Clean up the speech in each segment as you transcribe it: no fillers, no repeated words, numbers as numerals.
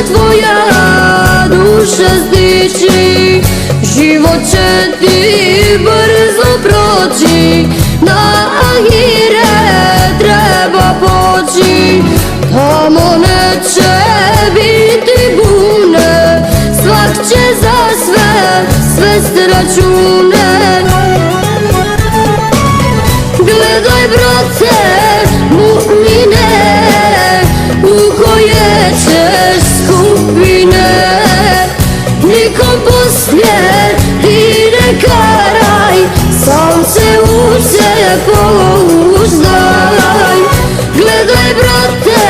tvoja duša stići, život će ti brzo proći, na ahiret treba poći, tamo neće biti bune, svak će za sve svest račune. Gledaj brate mu'mine, u koje ćeš skupine, nikom poslije ti ne karaj, sam se u sebe pouzdaj. Gledaj brate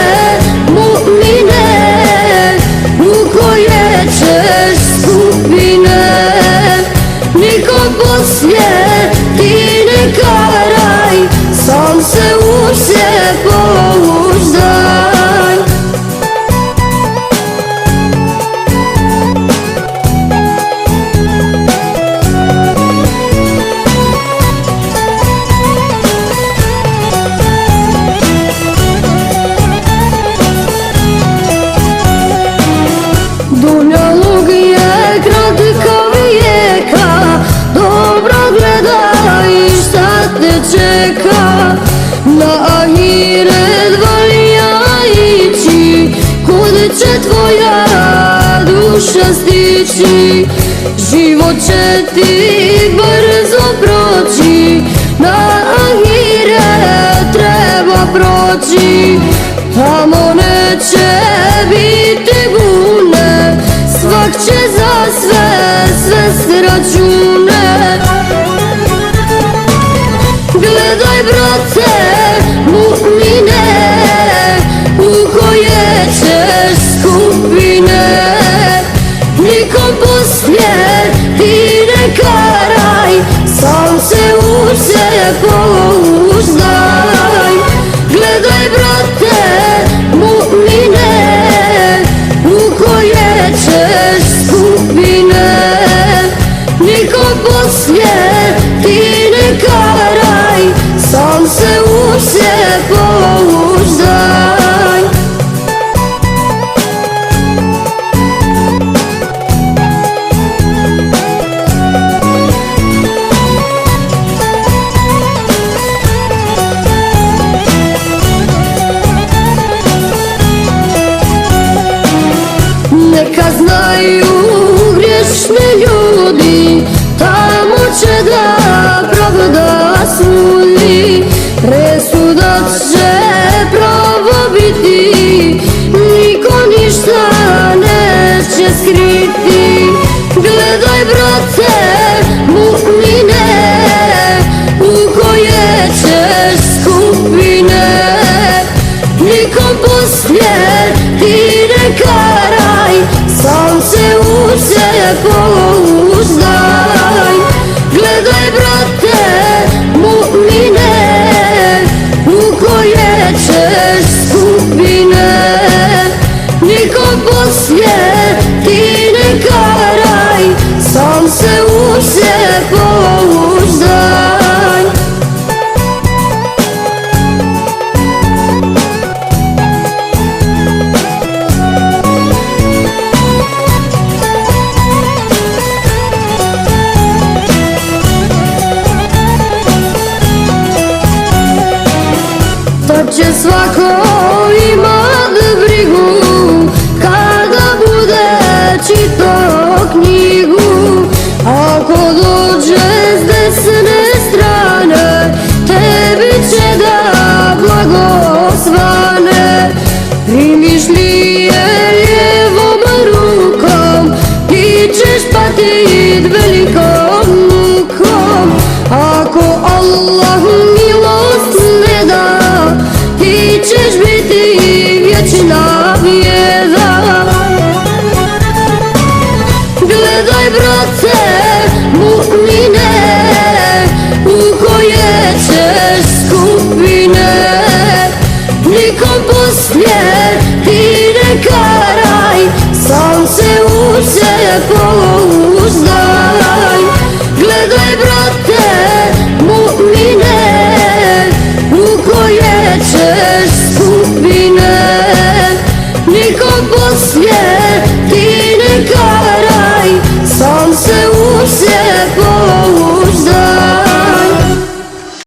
mu'mine, u koje ćeš skupine, nikom poslije ti ne karaj, sam se u sebe pouzdaj. Dunjaluk je kratka vijeka, dobro gledaj šta te čeka, na ahiret valja ići, kud će tvoja duša stići, život će ti brzo proći, na ahiret treba proći, tamo neće biti bune, svak će za sve svest račune. Gledaj brate mu'mine, u koje ćeš skupine, nikom poslije ti ne karaj, sam se u sebe pouzdaj. Gledaj brate mu'mine, u koje ćeš skupine, nikom poslije ti ne karaj, sam se u sebe pouzdaj. Neka znaju griješni ljudi, tamo će da pravda sudi, presuda će pravo biti, niko ništa neće skriti. Gledaj brate mu'mine, u koje ćeš skupine, nikom poslije ti ne karaj, sam se u sebe pouzdaj. Gledaj brate mu'mine, u koje ćeš skupine, nikom poslije ti ne karaj, sam se u sebe pouzdaj. Tad će svako imat brigu, kada bude čitao knjigu, ako dođe s desne strane, tebi će da blagosvane. Primiš li je lijevom rukom, ti ćeš patit velikom mukom, ako Allah milost ne da, ti ćeš biti vječna bijeda. Gledaj brate mu'mine, u koje ćeš skupine, nikom poslije ti ne karaj, sam se u sebe pouzdaj. Gledaj brate mu'mine, u koje ćeš skupine, nikom poslije